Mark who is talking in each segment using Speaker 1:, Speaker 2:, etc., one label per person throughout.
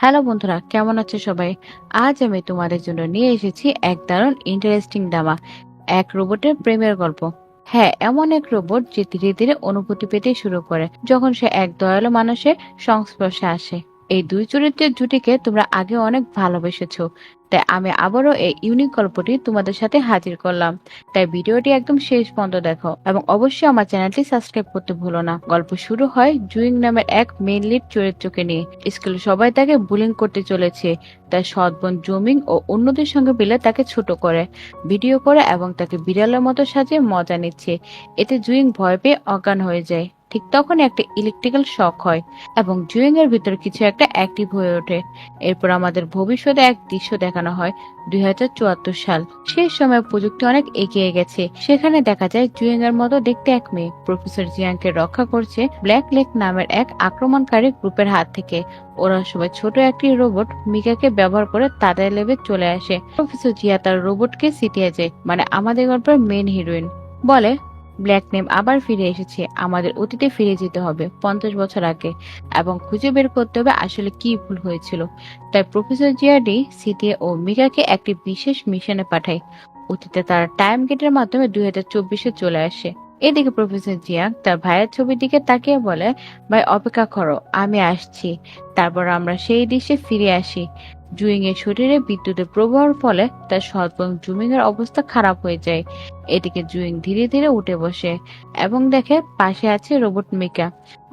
Speaker 1: Hello বন্ধুরা, কেমন আছো সবাই? আজ আমি তোমাদের জন্য নিয়ে এসেছি এক দারুণ ইন্টারেস্টিং ড্রামা, এক রোবটের প্রেমের গল্প। হ্যাঁ, এমন এক রোবট যে ধীরে ধীরে অনুভূতি পেতে শুরু করে যখন সে এক দয়ালু মানুষের সংস্পর্শে আসে। এই দুই চরিত্রের জুটিকে তোমরা আগে অনেক ভালোবেসেছো, তাই আমি আবারও এই ইউনিক গল্পটি তোমাদের সাথে হাজির করলাম। তাই ভিডিওটি একদম শেষ পর্যন্ত দেখো এবং অবশ্যই আমার চ্যানেলটি সাবস্ক্রাইব করতে ভুলো না। গল্প শুরু হয় জুইং নামের এক মেইন লিড চরিত্রকে নিয়ে। স্কুলে সবাই তাকে বুলিং করতে চলেছে। তার সৎ বোন জুমিং ও অন্যদের সঙ্গে মিলে তাকে ছোট করে, ভিডিও করে এবং তাকে বিড়ালের মতো সাজিয়ে মজা নিচ্ছে। এতে জুইং ভয় পেয়ে অজ্ঞান হয়ে যায়। ঠিক তখন একটা ইলেকট্রিক্যাল শক হয় এবং জুইং এর ভিতর কিছু একটা অ্যাক্টিভ হয়ে ওঠে। এরপর আমাদের ভবিষ্যতে এক দৃশ্য দেখানো হয় 2074 সাল। সেই সময় প্রযুক্তি অনেক এগিয়ে গেছে। সেখানে দেখা যায় জুইং এর মতো দেখতে এক মেয়ে প্রফেসর জিয়াংকে রক্ষা করছে ব্ল্যাক লেক নামের এক আক্রমণকারী গ্রুপের হাত থেকে। ওরা সবাই ছোট একটি রোবট মিকাকে ব্যবহার করে তাদের লেবে চলে আসে। প্রফেসর জিয়া তার রোবটকে সিটিয়ে যায়, মানে আমাদের গল্পের মেন হিরোইন বলে, ব্ল্যাক নেম আবার ফিরে এসেছে, আমাদের অতীতে ফিরে যেতে হবে 50 বছর আগে এবং খুঁজে বের করতে হবে আসলে কি ভুল হয়েছিল। তাই প্রফেসর জিয়াডি সিটিয়ে ও মিকাকে একটি বিশেষ মিশনে পাঠায়। অতীতে তারা টাইম গেটের মাধ্যমে 2024-এ চলে আসে। এদিকে প্রফেসর জিয়াং তার ভাইয়ের ছবির দিকে তাকিয়ে বলে, ভাই অপেক্ষা করো, আমি আসছি। তারপর আমরা সেই দৃশ্যে ফিরে আসি। জুইং এর শরীরে বিদ্যুতের প্রবাহের ফলে তার সৎ বোন জুমিং এর অবস্থা খারাপ হয়ে যায়। এদিকে জুইং ধীরে ধীরে উঠে বসে এবং দেখে পাশে আছে রোবট মিকা।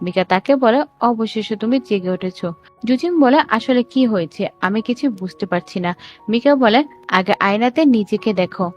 Speaker 1: মিকা তাকে বলে, অবশেষে তুমি জেগে উঠেছো। জুজিং বলে, আসলে কি হয়েছে আমি কিছু বুঝতে পারছি না। মিকা বলে, আগে আয়নাতে নিজেকে দেখো।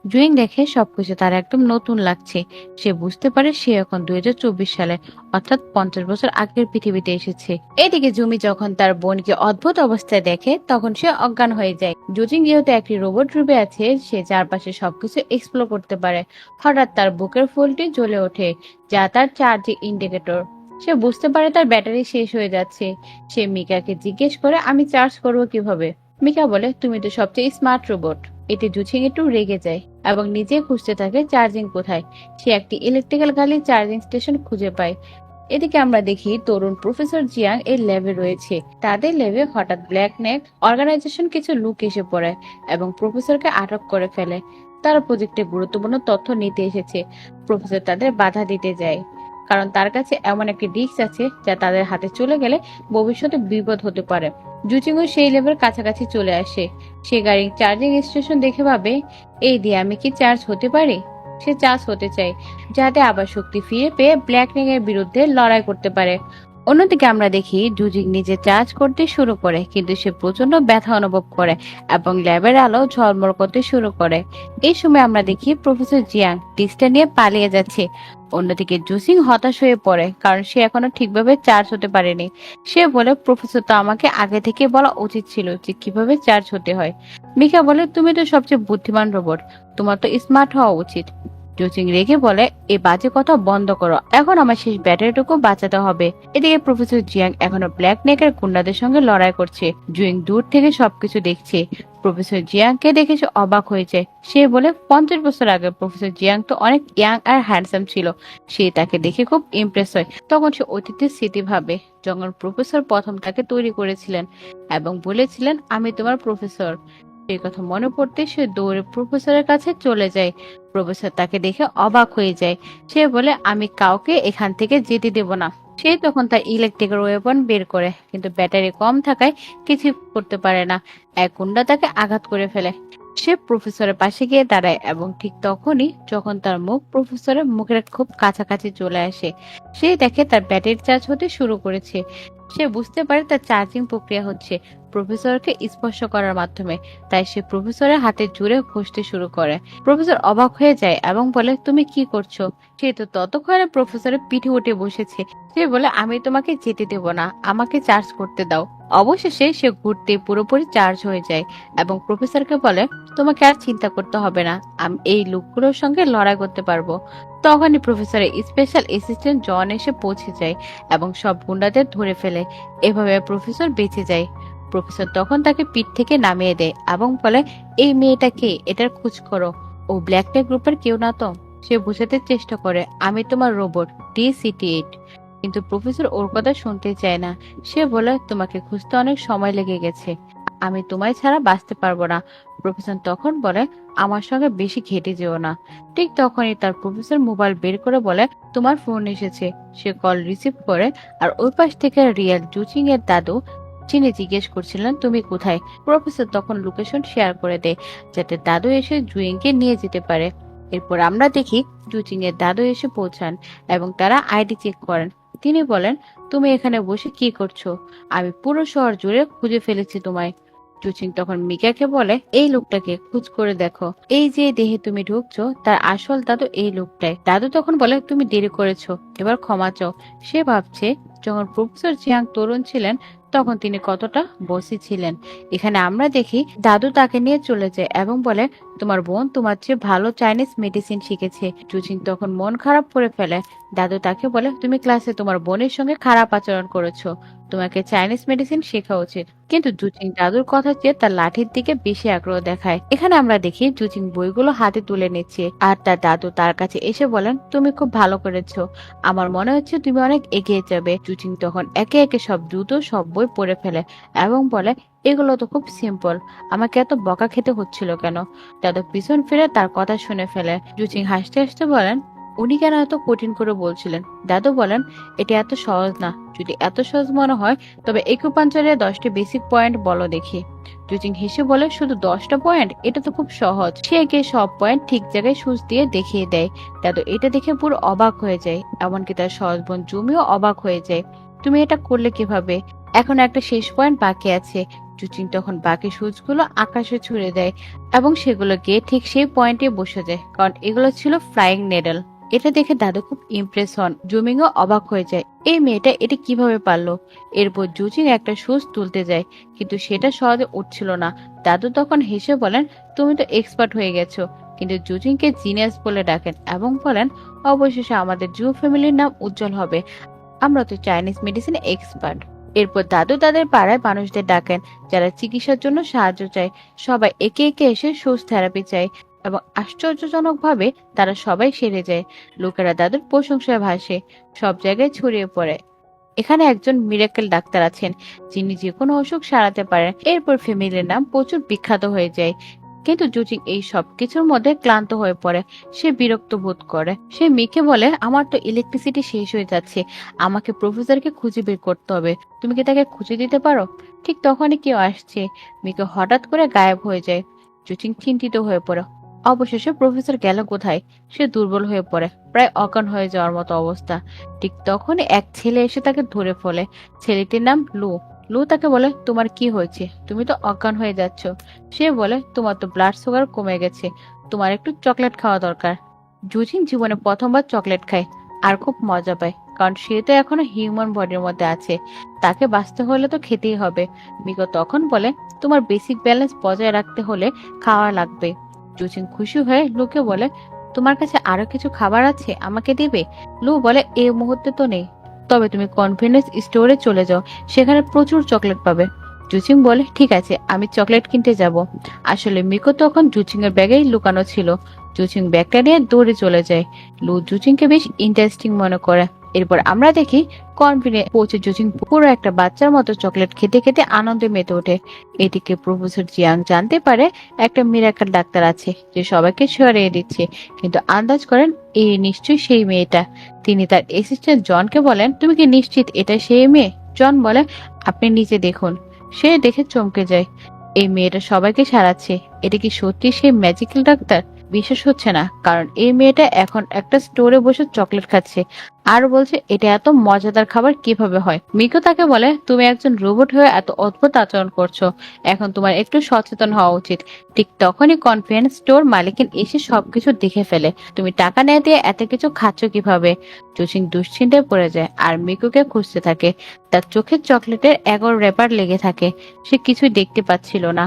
Speaker 1: জুইং দেখে সবকিছু তার একদম নতুন লাগছে। সে বুঝতে পারে সে এখন 2024 সালে, অর্থাৎ 50 বছর আগের পৃথিবীতে এসেছে। এদিকে জুমি যখন তার বোনকে অদ্ভুত অবস্থায় দেখে তখন সে অজ্ঞান হয়ে যায়। জুজিং যেহেতু একটি রোবট রূপে আছে, সে চারপাশে সবকিছু এক্সপ্লোর করতে পারে। হঠাৎ তার বুকের ফুলটি জ্বলে ওঠে, যা তার চার্জিং ইন্ডিকেটর। সে বুঝতে পারে তার ব্যাটারি শেষ হয়ে যাচ্ছে। সে মিকাকে জিজ্ঞেস করে, আমি চার্জ করবো কিভাবে? মিকা বলে, তুমি তো সবচেয়ে স্মার্ট রোবট। এতে জুচিং একটু রেগে যায় এবং নিজে খুঁজতে থাকে চার্জিং কোথায়। সে একটি ইলেকট্রিক্যাল গাড়ির চার্জিং স্টেশন খুঁজে পায়। এদিকে আমরা দেখি তরুণ প্রফেসর জিয়াং এর ল্যাবে রয়েছে। তাদের ল্যাবে হঠাৎ ব্ল্যাক নেক অর্গানাইজেশন কিছু লোক এসে পড়ে এবং প্রফেসরকে আটক করে ফেলে। তারা প্রজেক্টে গুরুত্বপূর্ণ তথ্য নিতে এসেছে। প্রফেসর তাদের বাধা দিতে যায়, কারণ তার কাছে এমন একটি ডিস্ক আছে যা তাদের হাতে চলে গেলে ভবিষ্যতে বিপদ হতে পারে। জুচিংও সেই লেভেল কাছাকাছি চলে আসে। সে গাড়ির চার্জিং স্টেশন দেখে ভাবে, এই দিয়ে আমি কি চার্জ হতে পারি? সে চার্জ হতে চায়, যাতে আবার শক্তি ফিরে পেয়ে ব্ল্যাক রিং এর বিরুদ্ধে লড়াই করতে পারে। অন্যদিকে আমরা দেখি জুজিং নিজে চার্জ করতে শুরু করে, কিন্তু সে প্রচন্ড ব্যথা অনুভব করে এবং ল্যাবের আলো ঝলমল করতে শুরু করে। এই সময় আমরা দেখি প্রফেসর জিয়াং ডিস্কটা নিয়ে পালিয়ে যাচ্ছে। অন্যদিকে জুসিং হতাশ হয়ে পড়ে, কারণ সে এখনো ঠিকভাবে চার্জ হতে পারেনি। সে বলে, প্রফেসর তো আমাকে আগে থেকে বলা উচিত ছিল যে কিভাবে চার্জ হতে হয়। মিকা বলে, তুমি তো সবচেয়ে বুদ্ধিমান রোবট, তোমার তো স্মার্ট হওয়া উচিত। জুচিং রেগে বলে, এই বাজে কথা বন্ধ করো, এখন আমার শেষ ব্যাটারিটুকু বাঁচাতে হবে। এদিকে প্রফেসর জিয়াং এখনো ব্ল্যাক নেকের গুন্ডাদের সঙ্গে লড়াই করছে। জুইং দূর থেকে সবকিছু দেখছে। প্রফেসর জিয়াংকে দেখে সে অবাক হয়েছে। সে বলে, 50 বছর আগে প্রফেসর জিয়াং তো অনেক ইয়াং আর হ্যান্ডসাম ছিল। সে তাকে দেখে খুব ইমপ্রেস হয়। তখন সে অতীতের স্মৃতি ভাবে, যখন প্রফেসর প্রথম তাকে তৈরি করেছিলেন এবং বলেছিলেন, আমি তোমার প্রফেসর। সেই কথা মনে পড়তে সে দৌড়ে প্রফেসরের কাছে চলে যায়। প্রফেসর তাকে দেখে অবাক হয়ে যায়। সে বলে, আমি কাউকে এখান থেকে যেতে দেব না। সে তখন তার ইলেকট্রিক্যাল ওয়েপন বের করে, কিন্তু ব্যাটারি কম থাকায় কিছু করতে পারে না। এক গুন্ডা তাকে আঘাত করে ফেলে। সে প্রফেসরের পাশে গিয়ে দাঁড়ায় এবং ঠিক তখনই যখন তার মুখ প্রফেসরের মুখের খুব কাছাকাছি চলে আসে, সে দেখে তার ব্যাটারি চার্জ হতে শুরু করেছে। সে বুঝতে পারে তার চার্জিং প্রক্রিয়া হচ্ছে প্রফেসরকে স্পর্শ করার মাধ্যমে। তাই সে প্রফেসরের হাতে জুড়ে ঘষতে শুরু করে। প্রফেসর অবাক হয়ে যায় এবং বলে, তুমি কি করছো? সে তো ততক্ষণে প্রফেসরের পিঠে উঠে বসেছে। সে বলে, আমি তোমাকে যেতে দেব না, আমাকে চার্জ করতে দাও। অবশেষে সে ঘুরতে পুরোপুরি চার্জ হয়ে যায় এবং প্রফেসরকে বলে, তোমাকে আর চিন্তা করতে হবে না, আমি এই লোকগুলোর সঙ্গে লড়াই করতে পারবো। তখনই প্রফেসরের স্পেশাল অ্যাসিস্ট্যান্ট জন এসে পৌঁছে যায় এবং সব গুন্ডাদের ধরে ফেলে। এভাবে প্রফেসর বেঁচে যায়। প্রফেসর তখন তাকে পিঠ থেকে নামিয়ে দেয় এবং বলে, এই মেয়েটা কে, এটার খোঁজ করো। ও ব্ল্যাক টেক গ্রুপের কেউ না তো? সে বোঝাতে চেষ্টা করে, আমি তোমার রোবট D-CT-8। কিন্তু প্রফেসর ওর কথা শুনতে চায় না। সে বলে, তোমাকে খুঁজতে অনেক সময় লেগে গেছে, আমি তোমায় ছাড়া বাঁচতে পারবো না। প্রফেসর তখন বলে, আমার সঙ্গে বেশি ঘেটে যেও না। ঠিক তখনই তার প্রফেসর মোবাইল বের করে বলে, তোমার ফোন এসেছে। সে কল রিসিভ করে, আর ওই পাশ থেকে রিয়েল জুচিং এর দাদু চিনে জিজ্ঞেস করছিলেন, তুমি কোথায়। প্রফেসর তখন লোকেশন শেয়ার করে দেয়, যাতে দাদু এসে জুইংকে নিয়ে যেতে পারে। এরপর আমরা দেখি জুচিং এর দাদু এসে পৌঁছান এবং তারা আইডি চেক করেন। তিনি বলেন, তুমি এখানে বসে কি করছো? আমি পুরো শহর জুড়ে খুঁজে ফেলেছি তোমায়। জুচিং তখন মিকাকে বলে, এই লোকটাকে খোঁজ করে দেখো, এই যে দেহে তুমি ঢুকছো তার আসল দাদু এই লোকটাই। দাদু তখন বলে, তুমি দেরি করেছো, এবার ক্ষমা চাও। সে ভাবছে, যখন প্রফেসর জিয়াং তরুণ ছিলেন তখন তিনি কতটা বসি ছিলেন। এখানে আমরা দেখি দাদু তাকে নিয়ে চলে যায় এবং বলে, তোমার বোন তোমার চেয়ে ভালো চাইনিজ মেডিসিন শিখেছে। জুচিং তখন মন খারাপ করে ফেলে। দাদু তাকে বলে, তুমি ক্লাসে তোমার বোনের সঙ্গে খারাপ আচরণ করেছো, তোমাকে চাইনিজ মেডিসিন শেখা উচিত। কিন্তু জুচিং দাদুর কথা চেয়ে তার লাঠির দিকে বেশি আগ্রহ দেখায়। এখানে আমরা দেখি জুচিং বইগুলো হাতে তুলে নিচ্ছে, আর তার দাদু তার কাছে এসে বলেন, তুমি খুব ভালো করেছো, আমার মনে হচ্ছে তুমি অনেক এগিয়ে যাবে। জুচিং তখন একে একে সব দ্রুত সব বই পড়ে ফেলে এবং বলে, এগুলো তো খুব সিম্পল, আমাকে এত বকা খেতে হচ্ছিল কেন। দাদু পিছন ফিরে তার কথা শুনে ফেলে। জুচিং হাসতে হাসতে বলেন, উনি কেন এত কঠিন করে বলছিলেন। দাদু বলেন, এটা এত সহজ না, যদি এত সহজ মনে হয় তবে একুপাঞ্চারের 10টি বেসিক পয়েন্ট বলো দেখি। জুচিং হেসে বলে, শুধু 10টা পয়েন্ট? এটা তো খুব সহজ। সে একে সব পয়েন্ট ঠিক জায়গায় সুচ দিয়ে দেখিয়ে দেয়। দাদু এটা দেখে পুরো অবাক হয়ে যায়, এমনকি তার সহজ বোন জুমিও অবাক হয়ে যায়। তুমি এটা করলে কিভাবে? এখন একটা শেষ পয়েন্ট বাকি আছে। জুচিং তখন বাকি সুচগুলো আকাশে ছুড়ে দেয় এবং সেগুলো গিয়ে ঠিক সেই পয়েন্টে বসে যায়, কারণ এগুলো ছিল ফ্লাইং নেডল। এটা দেখে দাদু খুব ইমপ্রেস হন, জুমিংও অবাক হয়ে যায়, এই মেয়েটা এটা কিভাবে পারলো। এরপর জুচিং একটা সুচ তুলতে যায়, কিন্তু সেটা সহজে উঠছিল না। দাদু তখন হেসে বলেন, তুমি তো এক্সপার্ট হয়ে গেছো। কিন্তু জুচিংকে জিনিয়াস বলে ডাকেন এবং বলেন, অবশেষে আমাদের জু ফ্যামিলির নাম উজ্জ্বল হবে, আমরা তো চাইনিজ মেডিসিনে এক্সপার্ট। এরপর দাদু তাদের পাড়ায় মানুষদের ডাকেন, যারা চিকিৎসার জন্য সাহায্য চায়। সবাই একে একে এসে সুচ থেরাপি চায় এবং আশ্চর্যজনকভাবে তারা সবাই সেরে যায়। লোকেরা দাদুর প্রশংসায় ভাসে, সব জায়গায় ছড়িয়ে পড়ে। এখানে একজন মিরাকেল ডাক্তার আছেন, যিনি যে কোনো অসুখ সারাতে পারেন। এরপর ফ্যামিলির নাম প্রচুর বিখ্যাত হয়ে যায়। কিন্তু জুচিং এই সব কিছুর মধ্যে ক্লান্ত হয়ে পড়ে, সে বিরক্ত বোধ করে। সে মিকে বলে, আমার তো ইলেকট্রিসিটি শেষ হয়ে যাচ্ছে, আমাকে প্রফেসরকে খুঁজে বের করতে হবে, তুমি কি তাকে খুঁজে দিতে পারো? ঠিক তখনই কেউ আসছে, মিকে হঠাৎ করে গায়েব হয়ে যায়। জুচিং চিন্তিত হয়ে পড়ে, অবশেষে প্রফেসর গেল কোথায়। সে দুর্বল হয়ে পড়ে, প্রায় অজ্ঞান হয়ে যাওয়ার মতো অবস্থা। ঠিক তখনই এক ছেলে এসে তাকে ধরে ফেলে। ছেলেটির নাম লু। লু তাকে বলে, তোমার কি হয়েছে, তুমি তো অজ্ঞান হয়ে যাচ্ছ। সে বলে, তোমার তো ব্লাড সুগার কমে গেছে, তোমার একটু চকলেট খাওয়া দরকার। জুজিন জীবনে প্রথমবার চকলেট খায় আর খুব মজা পায়, কারণ সে তো এখনো হিউম্যান বডির মধ্যে আছে, তাকে বাঁচতে হলে তো খেতেই হবে। মিকো তখন বলে, তোমার বেসিক ব্যালেন্স বজায় রাখতে হলে খাওয়া লাগবে। জুজিন খুশি হয়ে লুকে বলে, তোমার কাছে আরো কিছু খাবার আছে, আমাকে দেবে? লু বলে, এই মুহূর্তে তো নেই, তবে তুমি কনফিডেন্স স্টোরে চলে যাও, সেখানে প্রচুর চকলেট পাবে। জুচিং বলে, ঠিক আছে, আমি চকলেট কিনতে যাব। আসলে মিকো তখন জুচিং এর ব্যাগেই লুকানো ছিল। জুচিং ব্যাগটা নিয়ে দৌড়ে চলে যায়। লু জুচিংকে বেশ ইন্টারেস্টিং মনে করে। এরপর আমরা দেখি কনফিডেন্স পৌঁছে জুচিং পুরো একটা বাচ্চার মতো চকলেট খেতে খেতে আনন্দে মেতে ওঠে। এদিকে প্রফেসর জিয়াং জানতে পারে একটা মিরাকেল ডাক্তার আছে, যে সবাইকে সরিয়ে দিচ্ছে, কিন্তু আন্দাজ করেন এই নিশ্চয়ই সেই মেয়েটা। তিনি তার অ্যাসিস্ট্যান্ট জনকে বলেন, তুমি কি নিশ্চিত এটা সেই মেয়ে? জন বলে, আপনি নিচে দেখুন। সে দেখে চমকে যায়, এই মেয়েটা সবাইকে সারাচ্ছে, এটা কি সত্যি সেই ম্যাজিক্যাল ডাক্তার? বিশ্বাস হচ্ছে না, কারণ এই মেয়েটা এখন একটা স্টোরে বসে চকলেট খাচ্ছে আর বলছে এটা এত মজাদার খাবার কিভাবে হয়। মিকো তাকে বলে, তুমি একজন রোবট হয়ে এত অদ্ভুত আচরণ করছো, এখন তোমার একটু সচেতন হওয়া উচিত। ঠিক তখনই কনফিডেন্স স্টোর মালিকিন এসে সবকিছু দেখে ফেলে। তুমি টাকা না দিয়ে এত কিছু খাচ্ছ কিভাবে? জুচিং দুশ্চিন্তায় পড়ে যায় আর মিকুকে খুঁজতে থাকে। তার চোখের চকলেটের এগোর রেপার লেগে থাকে, সে কিছুই দেখতে পাচ্ছিল না।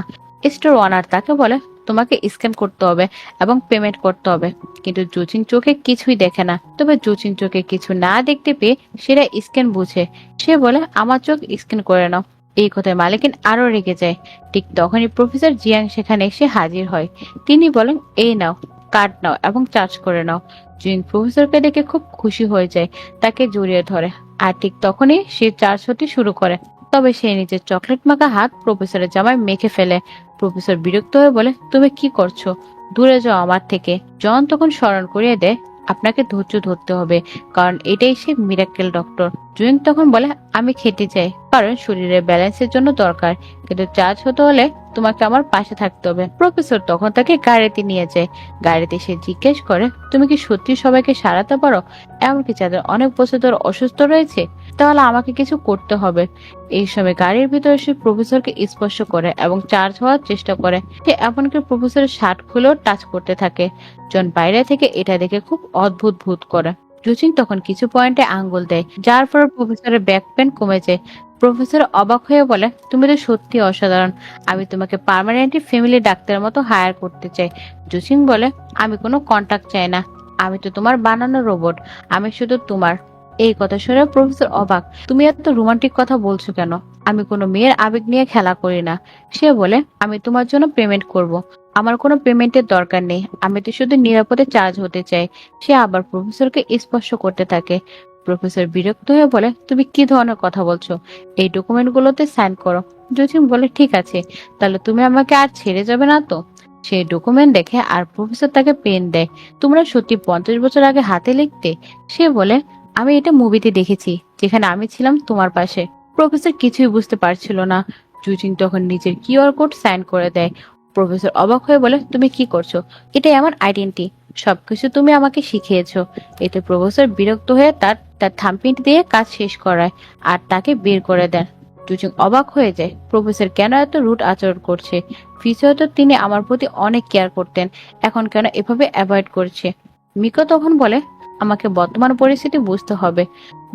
Speaker 1: স্টোর ওনার তাকে বলে, তোমাকে স্ক্যান করতে হবে এবং পেমেন্ট করতে হবে। কিন্তু জুচিং চোখে কিছুই দেখে না। তবে জুচিং চোখে কিছু না দেখতে পেয়ে সেটা স্ক্যান বুঝে। সে বলে, আমার চোখ স্ক্যান করে নাও। এই কথায় মালিকিন আরো রেগে যায়। ঠিক তখনই প্রফেসর জিয়াং সেখানে এসে হাজির হয়। তিনি বলেন, এই নাও, কার্ড নাও এবং চার্জ করে নাও। জুইং প্রফেসরকে দেখে খুব খুশি হয়ে যায়, তাকে জড়িয়ে ধরে। আর ঠিক তখনই সে চার্জ হতে শুরু করে। তবে সে নিজের চকলেট মাখা হাত প্রফেসরের জামায় মেখে ফেলে। প্রফেসর বিরক্ত হয়ে বলে, তুমি কি করছো? দূরে যাও আমার থেকে। জন তখন স্মরণ করিয়ে দেয়, আপনাকে ধৈর্য ধরতে হবে, কারণ এটাই সে মিরাক্কেল ডক্টর। জুইং তখন বলে, আমি খেতে চাই, কারণ শরীরের ব্যালেন্সের জন্য দরকার, কিন্তু চার্জ হতে হলে তোমাকে আমার পাশে থাকতে হবে। প্রফেসর তখন তাকে গাড়িতে নিয়ে যায়। গাড়িতে সে জিজ্ঞেস করে, তুমি কি সত্যি সবাইকে সারাতে পারো, এমনকি যাদের অনেক বছর ধরে অসুস্থ রয়েছে? তাহলে আমাকে কিছু করতে হবে। এই সময় গাড়ির ভিতরে সে প্রফেসরকে স্পর্শ করে এবং চার্জ হওয়ার চেষ্টা করে। সে এমনকি প্রফেসরের শার্ট খুলেও টাচ করতে থাকে। জন বাইরে থেকে এটা দেখে খুব অদ্ভুত বোধ করে। জুচিং তখন কিছু পয়েন্টে আঙ্গুল দেয়, যার ফলে প্রফেসরের ব্যাক পেন কমে যায়। প্রফেসর অবাক হয়ে বলে, তুমি তো সত্যি অসাধারণ। আমি তোমাকে পার্মানেন্টলি ফ্যামিলি ডাক্তারের মতো হায়ার করতে চাই। জুচিং বলে, আমি কোনো কন্ট্যাক্ট চাই না। আমি তো তোমার বানানো রোবট। আমি শুধু তোমার। এই কথা শুনে প্রফেসর অবাক। তুমি এত রোমান্টিক কথা বলছো কেন? আমি কোনো মেয়ের আবেগ নিয়ে খেলা করি না। সে বলে, আমি তোমার জন্য পেমেন্ট করব। আমার কোনো পেমেন্টের দরকার নেই। আমি তো শুধু নিরাপদে চার্জ হতে চাই। সে আবার প্রফেসরকে স্পর্শ করতে থাকে। প্রফেসর বিরক্ত হয়ে বলে, তুমি কি ধরনের কথা বলছো? এই ডকুমেন্টগুলোতে সাইন করো। জসিম বলে, ঠিক আছে, তাহলে তুমি আমাকে আর ছেড়ে যাবে না তো? সে ডকুমেন্ট দেখে আর প্রফেসর তাকে পেন দেয়। তোমরা সত্যি 50 বছর আগে হাতে লিখতে? সে বলে, আমি এটা মুভিতে দেখেছি, যেখানে আমি ছিলাম তোমার পাশে। প্রফেসর কিছুই বুঝতে পারছিল না। জুজিং তখন নিজের কিউআর কোড সাইন করে দেয়। প্রফেসর অবাক হয়ে বলে, তুমি কি করছো? এটাই আমার আইডেন্টি। সবকিছু তুমি আমাকে শিখিয়েছো। এতে প্রফেসর বিরক্ত হয়ে তার তার থাম্বপ্রিন্ট দিয়ে কাজ শেষ করায় আর তাকে বের করে দেন। জুজিং অবাক হয়ে যায়, প্রফেসর কেন এত রুড আচরণ করছে? ফিউচারে তো তিনি আমার প্রতি অনেক কেয়ার করতেন, এখন কেন এভাবে অ্যাভয়েড করছে? মিকো তখন বলে, আমাকে বর্তমান পরিস্থিতি বুঝতে হবে।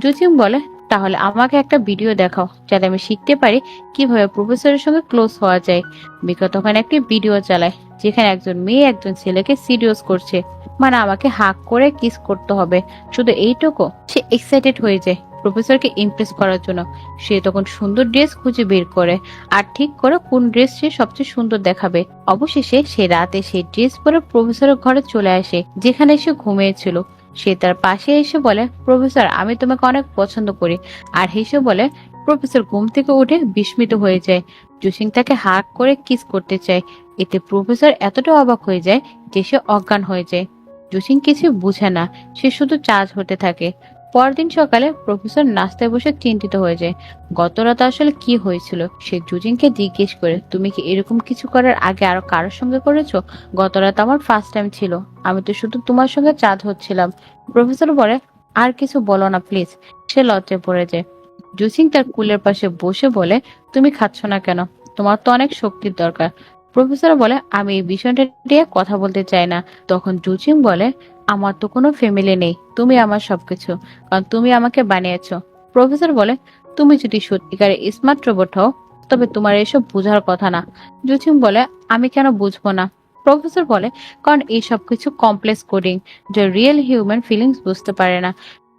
Speaker 1: জুজিং বলে, তাহলে আমাকে একটা ভিডিও দেখাও, যাতে আমি শিখতে পারি কিভাবে প্রফেসরের সঙ্গে ক্লোজ হওয়া যায়। মিকা তখন একটি ভিডিও চালায়, যেখানে একজন মেয়ে একজন ছেলেকে সিরিয়াস করছে, মানে আমাকে হাক করে কিস করতে হবে, শুধু এইটুকু। সে এক্সাইটেড হয়ে যায় প্রফেসরকে ইমপ্রেস করার জন্য। সে তখন সুন্দর ড্রেস খুঁজে বের করে আর ঠিক করে কোন ড্রেস সে সবচেয়ে সুন্দর দেখাবে। অবশেষে সে রাতে সেই ড্রেস পরে প্রফেসরের ঘরে চলে আসে, যেখানে সে ঘুমিয়েছিল। সে তার পাশে এসে বলে, প্রফেসর, আমি তোমাকে অনেক পছন্দ করি। আর হেসে বলে। প্রফেসর ঘুম থেকে উঠে বিস্মিত হয়ে যায়। জুসিং তাকে হাক করে কিস করতে চায়। এতে প্রফেসর এতটা অবাক হয়ে যায় যে সে অজ্ঞান হয়ে যায়। জুসিং কিছু বুঝে না, সে শুধু চার্জ হতে থাকে। পরদিন সকালে প্রফেসর নাস্তায় বসে চিন্তিত হয়ে যায়। গত রাতে আসলে কি হয়েছিল? সে জুজিংকে জিজ্ঞেস করে, তুমি কি এরকম কিছু করার আগে আরো কারোর সঙ্গে করেছো? গত রাত আমার ফার্স্ট টাইম ছিল। আমি তো শুধু তোমার সঙ্গে চাঁদ হচ্ছিলাম। প্রফেসর বলে, আর কিছু বলো না প্লিজ। সে লজ্জায় পড়ে যায়। জুসিং তার কুলের পাশে বসে বলে, তুমি খাচ্ছ না কেন? তোমার তো অনেক শক্তির দরকার। প্রফেসর বলে, আমি এই বিষয়টা নিয়ে কথা বলতে চাই না। তখন জুসিং বলে, আমার তো কোনো ফ্যামিলি নেই, তুমি আমার সবকিছু, কারণ তুমি আমাকে বানিয়েছো। প্রফেসর বলে, তুমি যদি সত্যিকারের স্মার্ট রোবট হও, তবে তোমার এসব বোঝার কথা না। জুসিং বলে, আমি কেন বুঝবো না? প্রফেসর বলে, কারণ এই সবকিছু কমপ্লেক্স কোডিং, যে রিয়েল হিউম্যান ফিলিংস বুঝতে পারে না।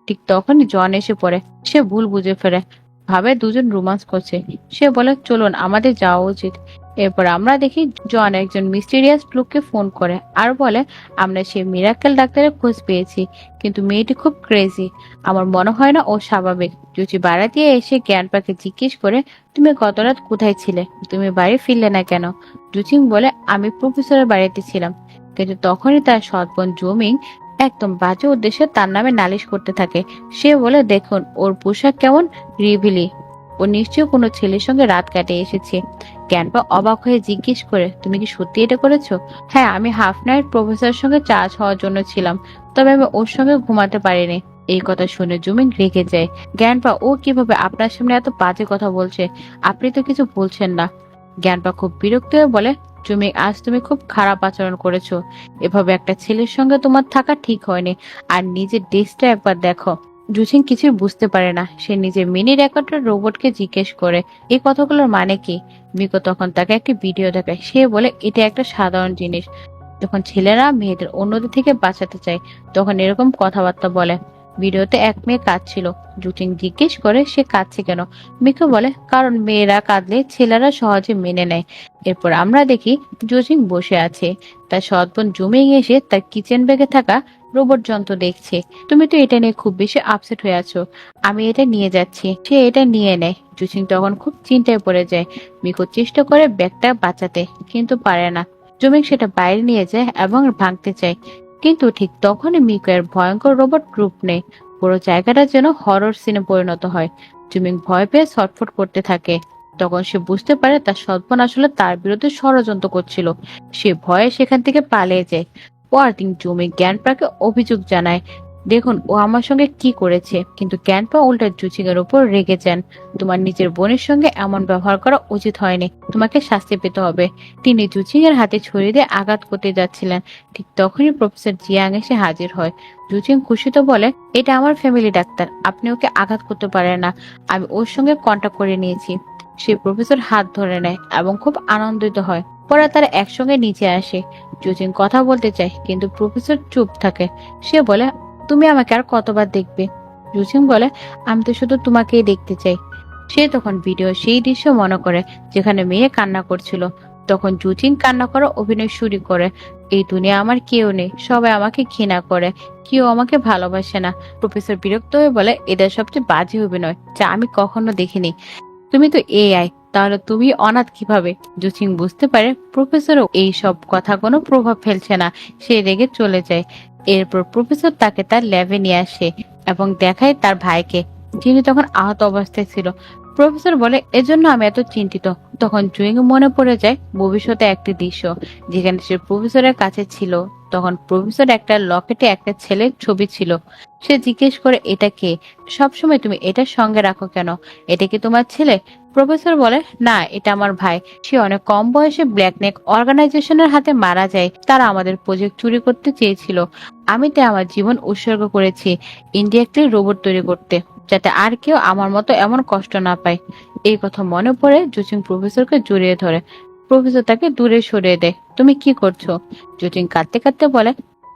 Speaker 1: ঠিক তখনই জন এসে পড়ে। সে ভুল বুঝে ফেলে, ভাবে দুজন রোমান্স করছে। সে বলে, চলুন আমাদের যাওয়া উচিত। এরপর আমরা দেখি জন একজন মিস্টিরিয়াস লোককে ফোন করে আর বলে, আমরা সেই মিরাক্কেল ডাক্তারের খোঁজ পেয়েছি, কিন্তু মেয়েটি খুব ক্রেজি। আমার মনে হয় না ও স্বাভাবিক। জুচি বাড়া দিয়ে এসে জ্ঞানপাকে জিজ্ঞেস করে, তুমি গত রাত কোথায় ছিলে? তুমি বাড়ি ফিরলে না কেন? জুচিং বলে, আমি প্রফেসরের বাড়িতে ছিলাম। কিন্তু তখনই তার সৎ বোন জুমিং একদম বাজে উদ্দেশ্যে তার নামে নালিশ করতে থাকে। সে বলে, দেখুন ওর পোশাক কেমন রিভিলি, ও নিশ্চয়ই কোনো ছেলের সঙ্গে রাত কাটিয়ে এসেছে। জ্ঞানপা অবাক হয়ে জিজ্ঞেস করে, তুমি কি সত্যি এটা করেছো? হ্যাঁ, আমি হাফ নাইট প্রফেসরের সঙ্গে চার্জ হওয়ার জন্য ছিলাম, তবে আমি ওর সঙ্গে ঘুমাতে পারিনি। এই কথা শুনে জুমিং রেগে যায়। জ্ঞানপা, ও কিভাবে আপনার সামনে এত বাজে কথা বলছে? আপনি তো কিছু বলছেন না। জ্ঞানপা খুব বিরক্ত হয়ে বলে, জুমিং, আজ তুমি খুব খারাপ আচরণ করেছো। এভাবে একটা ছেলের সঙ্গে তোমার থাকা ঠিক হয়নি। আর নিজের ড্রেসটা একবার দেখো। জুসিং কিছুই বুঝতে পারে না। সে নিজের মিনি রেকর্ডার রোবটকে জিজ্ঞেস করে, এই কথাগুলোর মানে কি? মিকো তখন তাকে একটি ভিডিও দেখায়। সে বলে, এটা একটা সাধারণ জিনিস। যখন ছেলেরা মেয়েদের অন্যদের থেকে বাঁচাতে চায়, তখন এরকম কথাবার্তা বলে। ভিডিওতে এক মেয়ে কাঁদছিল। জুচিং জিজ্ঞেস করে সে কাঁদছে কেন। মিকো বলে কারণ মেয়েরা কাঁদলে ছেলেরা সহজে মেনে নেয়। এরপর আমরা দেখি জুচিং বসে আছে, তার সৎ বোন জুমিং এসে তার কিচেন ব্যাগে থাকা রোবট যন্ত্র দেখছে। তুমি তো এটা নিয়ে খুব বেশি আপসেট হয়ে আছো, আমি এটা নিয়ে যাচ্ছি। সে এটা নিয়ে নেয়। জুচিং তখন খুব চিন্তায় পড়ে যায়। মিকো চেষ্টা করে ব্যাগটা বাঁচাতে, কিন্তু পারে না। জুমিং সেটা বাইরে নিয়ে যায় এবং ভাঙতে চায়, কিন্তু ঠিক তখনই মিকো এর ভয়ঙ্কর রোবট রূপ নেয়। পুরো জায়গাটা যেন হরর সিনে পরিণত হয়। জুমিং ভয় পেয়ে ছটফট করতে থাকে। তখন সে বুঝতে পারে তার সৎবোন আসলে তার বিরুদ্ধে ষড়যন্ত্র করছিল। সে ভয়ে সেখান থেকে পালিয়ে যায়। পরদিন জুমিং জ্ঞানপাকে অভিযোগ জানায়, দেখুন ও আমার সঙ্গে কি করেছে। কিন্তু জ্ঞানপা উল্টা জুচিং এর উপর রেগে যান। তোমার নিজের বোনের সঙ্গে এমন ব্যবহার করা উচিত হয়নি, তোমাকে শাস্তি পেতে হবে। তিনি জুচিং এর হাতে ছুরি দিয়ে আঘাত করতে যাচ্ছিলেন। ঠিক তখনই প্রফেসর জিয়াং এসে হাজির হয়। জুচিং খুশিতে বলে, এটা আমার ফ্যামিলি ডাক্তার, আপনি ওকে আঘাত করতে পারেন না, আমি ওর সঙ্গে কন্টাক্ট করে নিয়েছি। সে প্রফেসর হাত ধরে নেয় এবং খুব আনন্দিত হয়। পরে তারা একসঙ্গে নিচে আসে। জুচিং কথা বলতে চায়, কিন্তু প্রফেসর চুপ থাকে। সে বলে, তুমি আমাকে আর কতবার দেখবে। জুচিং বলে, আমি তো শুধু তোমাকেই দেখতে চাই। সে তখন ভিডিও সেই দৃশ্য মনে করে যেখানে মেয়ে কান্না করছিল। তখন জুচিং কান্না করা অভিনয় শুরু করে, এই দুনিয়া আমার কেউ নেই, সবাই আমাকে ঘৃণা করে, কেউ আমাকে ভালোবাসে না। প্রফেসর বিরক্ত হয়ে বলে, এটা সবচেয়ে বাজে অভিনয় যা আমি কখনো দেখিনি। তুমি তো এআই, তাহলে তুমি অনাথ কিভাবে? জুচিং বুঝতে পারে প্রফেসরও এই সব কথা কোনো প্রভাব ফেলছে না। সে রেগে চলে যায়। এরপর প্রফেসর তাকে তার ল্যাবে নিয়ে আসে এবং দেখায় তার ভাইকে, যিনি তখন আহত অবস্থায় ছিল। প্রফেসর বলে, এজন্য আমি এত চিন্তিত। তখন জুইং মনে পড়ে যায় ভবিষ্যতে একটি দৃশ্য যেখানে সে প্রফেসরের কাছে ছিল। তখন প্রফেসর একটা লকেটে একটা ছেলের ছবি ছিল। সে জিজ্ঞেস করে, এটা কে? সবসময় তুমি এটা সঙ্গে রাখো কেন? এটা কি তোমার ছেলে? প্রফেসর বলে, না, এটা আমার ভাই। সে অনেক কম বয়সে ব্ল্যাকনেক অর্গানাইজেশনের হাতে মারা যায়। তারা আমাদের প্রজেক্ট চুরি করতে চেয়েছিল। আমি তাই আমার জীবন উৎসর্গ করেছি ইন্ডিয়াকে রোবট তৈরি করতে, যাতে আর কেউ আমার মতো এমন কষ্ট না পায়। এই কথা মনে পড়ে জুচিং প্রফেসরকে জড়িয়ে ধরে। প্রফেসর তাকে দূরে সরিয়ে দেয়। তুমি কি করছো? জুচিং কাঁদতে কাঁদতে বলে,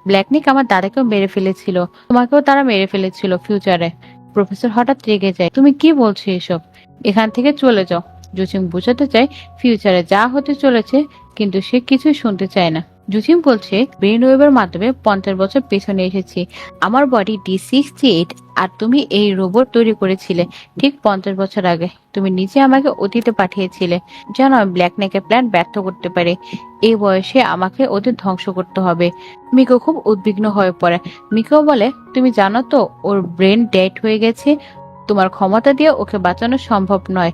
Speaker 1: ব্ল্যাকনিক আমার দাদাকেও মেরে ফেলেছিল, তোমাকেও তারা মেরে ফেলেছিল ফিউচারে। প্রফেসর হঠাৎ রেগে যায়, তুমি কি বলছো এসব? এখান থেকে চলে যাও। জুচিং বুঝাতে চায় ফিউচারে যা হতে চলেছে, কিন্তু সে কিছুই শুনতে চায় না। জুচিং বলছে, ব্রেন ওয়েবের মাধ্যমে 50 বছর পেছনে এসেছি। আমার বডি D68, আর তুমি এই রোবট তৈরি করেছিলে ঠিক 50 বছর আগে। তুমি নিজে আমাকে অতীতে পাঠিয়েছিলে যেন আমি ব্ল্যাকনেকের প্ল্যান ব্যর্থ করতে পারি। এই বয়সে আমাকে ওদের ধ্বংস করতে হবে। মিকো খুব উদ্বিগ্ন হয়ে পড়ে। মিকো বলে, তুমি জানো তো ওর ব্রেন ডেড হয়ে গেছে, তোমার ক্ষমতা দিয়ে ওকে বাঁচানো সম্ভব নয়।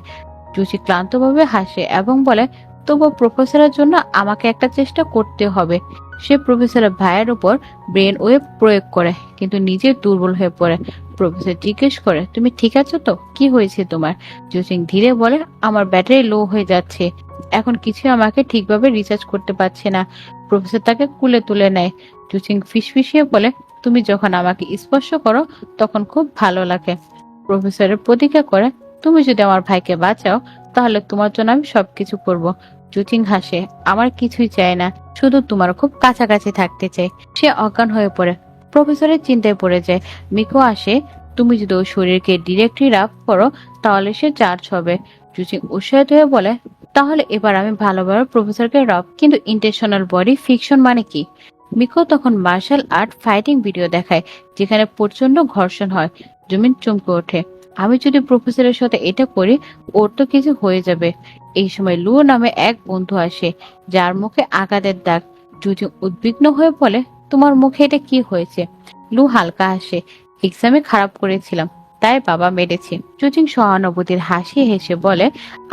Speaker 1: জুচি ক্লান্তভাবে হাসে এবং বলে, তবুও প্রফেসরের জন্য আমাকে একটা চেষ্টা করতে হবে। সে প্রফেসরের ভাইয়ের উপর ব্রেন ওয়েভ প্রয়োগ করে, কিন্তু নিজে দুর্বল হয়ে পড়ে। প্রফেসর জিজ্ঞেস করে, তুমি ঠিক আছো তো? কি হয়েছে তোমার? জুচিং ধীরে বলে, আমার ব্যাটারি লো হয়ে যাচ্ছে, এখন কিছু আমাকে ঠিকভাবে রিচার্জ করতে পারছে না। প্রফেসর তাকে কুলে তুলে নেয়। জুচিং ফিসফিসিয়ে বলে, তুমি যখন আমাকে স্পর্শ করো তখন খুব ভালো লাগে। প্রফেসরের প্রতিজ্ঞা করে, তুমি যদি আমার ভাইকে বাঁচাও তাহলে তোমার জন্য আমি সবকিছু করব। জুচিং হাসে, আমার কিছুই চাই না, শুধু তোমার খুব কাছাকাছি থাকতে চাই। সে অজ্ঞান হয়ে পড়ে। প্রফেসরের চিন্তায় পড়ে যায়। মিকো আসে, তুমি যদি ওর শরীরকে ডিরেক্টলি রাফ করো তাহলে সে চার্জ হবে। জুচিং উৎসাহিত হয়ে বলে, তাহলে এবার আমি ভালোভাবে প্রফেসরকে রাফ, কিন্তু ইন্টেনশনাল বডি ফিকশন মানে কি? মিকো তখন মার্শাল আর্ট ফাইটিং ভিডিও দেখায় যেখানে প্রচন্ড ঘর্ষণ হয়। জুমিন চমকে ওঠে, আমি যদি প্রফেসরের সাথে এটা করি ওর তো কিছু হয়ে যাবে। এই সময় লু নামে এক বন্ধু আসে, যার মুখে আঘাতের দাগ। জুজি উদ্বিগ্ন হয়ে বলে, তোমার মুখে এটা কি হয়েছে? লু হালকা হাসে, এক্সামে খারাপ করেছিলাম, তাই বাবা মেরেছে। জুচিং সহানুভূতির হাসি হেসে বলে,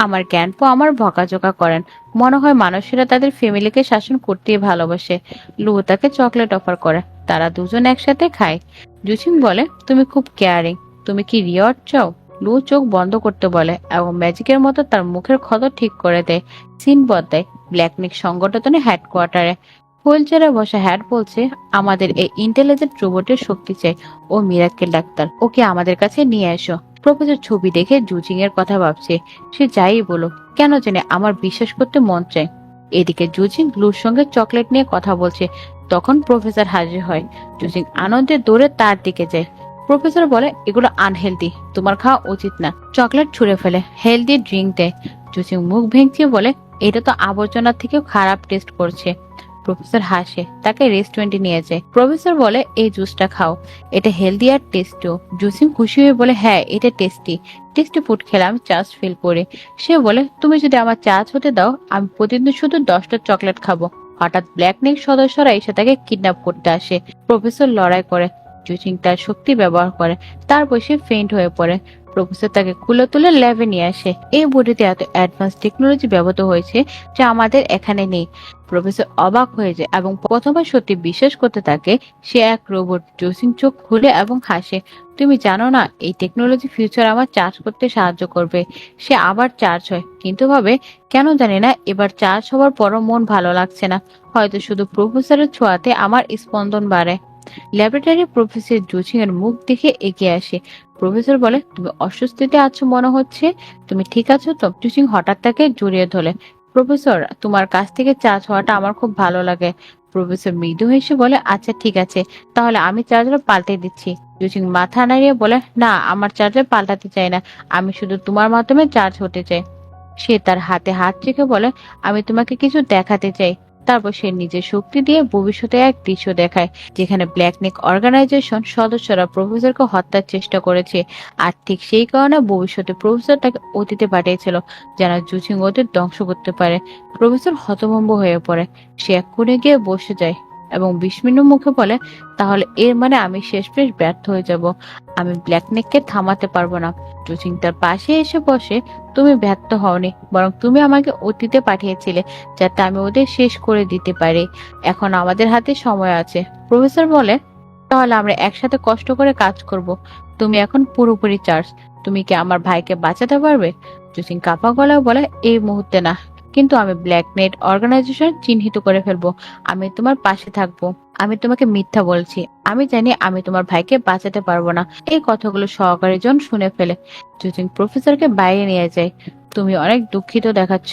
Speaker 1: আমার জ্ঞানপো আমার বকাঝকা করেন, মনে হয় মানুষেরা তাদের ফ্যামিলিকে শাসন করতেই ভালোবাসে। লু তাকে চকলেট অফার করে, তারা দুজন একসাথে খায়। জুচিং বলে, তুমি খুব কেয়ারিং, তুমি কি রিওয়ার্ড চাও? লু চোখ বন্ধ করতে বলে এবং ম্যাজিকের মতো তার মুখের ক্ষত ঠিক করে দেয়। সিন বদলায় ব্ল্যাকনিক সংগঠনের হেডকোয়ার্টারে। হুইলচেয়ারে বসা হ্যাট বলছে, আমাদের এই ইন্টেলিজেন্ট রোবটের শক্তি চাই। ও মিরাক্কেল ডাক্তার, ওকে আমাদের কাছে নিয়ে এসো। প্রফেসর ছবি দেখে জুচিং এর কথা ভাবছে। সে যাই বলো, কেন জানে আমার বিশ্বাস করতে মন চায়। এদিকে জুচিং লুর সঙ্গে চকলেট নিয়ে কথা বলছে। তখন প্রফেসর হাজির হয়। জুচিং আনন্দে দৌড়ে তার দিকে যায়। প্রফেসর বলে এগুলো আনহেলদি, তোমার খাওয়া উচিত না। চকলেট ছুঁড়ে ফেলে, হেলদি ড্রিঙ্ক দেয়। জুসিং মুখ ভেঙচিয়ে বলে এটা তো আবর্জনা থেকেও খারাপ টেস্ট করছে। প্রফেসর হাসে, তাকে রেস্টুরেন্টে নিয়ে যায়। প্রফেসর বলে এই জুসটা খাও, এটা হেলদি আর টেস্টিও। জুসিং খুশি হয়ে বলে হ্যাঁ এটা টেস্টি, টেস্টি ফুড খেলে আমি চার্জ ফিল করি। সে বলে তুমি যদি আমার চার্জ হতে দাও আমি প্রতিদিন শুধু 10টা চকলেট খাবো। হঠাৎ ব্ল্যাক নেক সদস্যরা এসে তাকে কিডন্যাপ করতে আসে। প্রফেসর লড়াই করে, জুসিং তার শক্তি ব্যবহার করে, তারপর সে ফেইন্ট হয়ে পড়ে। প্রফেসর তাকে কুলে তুলে ল্যাবে নিয়ে আসে। এই বডিতে এত অ্যাডভান্স টেকনোলজি ব্যবহৃত হয়েছে যা আমাদের এখানে নেই। প্রফেসর অবাক হয়ে যায় এবং প্রথমবার সত্যি বিশ্বাস করতে থাকে সে এক রোবট। জোসিং চোখ খুলে এবং হাসে, তুমি জানো না এই টেকনোলজি ফিউচার আমার চার্জ করতে সাহায্য করবে। সে আবার চার্জ হয়, কিন্তু ভাবে কেন জানি না এবার চার্জ হওয়ার পরও মন ভালো লাগছে না। হয়তো শুধু প্রফেসরের ছোঁয়াতে আমার স্পন্দন বাড়ে। ল্যাবরেটরি প্রফেসর জোসিং এর মুখ দেখে এগিয়ে আসে। প্রফেসর বলে তুমি অস্বস্তিতে আছো মনে হচ্ছে, তুমি ঠিক আছো তো? জোসিং হঠাৎ তাকে জড়িয়ে ধরে, প্রফেসর তোমার কাছ থেকে চার্জ হওয়াটা আমার খুব ভালো লাগে। প্রফেসর মৃদু হেসে বলে আচ্ছা ঠিক আছে, তাহলে আমি চার্জার পাল্টে দিচ্ছি। জুচিং মাথা নাড়িয়ে বলে না, আমার চার্জার পাল্টাতে চাই না, আমি শুধু তোমার মাধ্যমে চার্জ হতে চাই। সে তার হাতে হাত রেখে বলে আমি তোমাকে কিছু দেখাতে চাই। তারপর সে নিজের শক্তি দিয়ে ভবিষ্যতে এক দৃশ্য দেখায় যেখানে ব্ল্যাকনেক অর্গানাইজেশন সদস্যরা প্রফেসরকে হত্যার চেষ্টা করেছে। আর ঠিক সেই কারণে ভবিষ্যতে প্রফেসর তাকে অতীতে পাঠিয়েছিল যেন জুচিং ওদের ধ্বংস করতে পারে। প্রফেসর হতভম্ব হয়ে পড়ে, সে এক কোণে গিয়ে বসে যায় এবং বিস্মিন্ন মুখে বলে তাহলে এর মানে আমি শেষমেশ ব্যর্থ হয়ে যাব, আমি ব্ল্যাকনেককে থামাতে পারবো না। জুচিং তার পাশে এসে বসে, তুমি ব্যর্থ হওনি, বরং তুমি আমাকে অতীতে পাঠিয়েছিলে যাতে আমি ওদের শেষ করে দিতে পারি। এখন আমাদের হাতে সময় আছে। প্রফেসর বলে তাহলে আমরা একসাথে কষ্ট করে কাজ করব। তুমি এখন পুরোপুরি চার্জ, তুমি কি আমার ভাইকে বাঁচাতে পারবে? জুচিং কাপা গলায় বলে এই মুহূর্তে না, কিন্তু আমি ব্ল্যাক নেট অর্গানাইজেশন চিহ্নিত করে ফেলবো। আমি তোমার পাশে থাকবো। আমি তোমাকে মিথ্যা বলছি, আমি জানি আমি তোমার ভাইকে বাঁচাতে পারবো না। এই কথাগুলো সহকারী জন শুনে ফেলে। জুচিং প্রফেসরকে বাইরে নিয়ে যায়। তুমি অনেক দুঃখিত দেখাচ্ছ,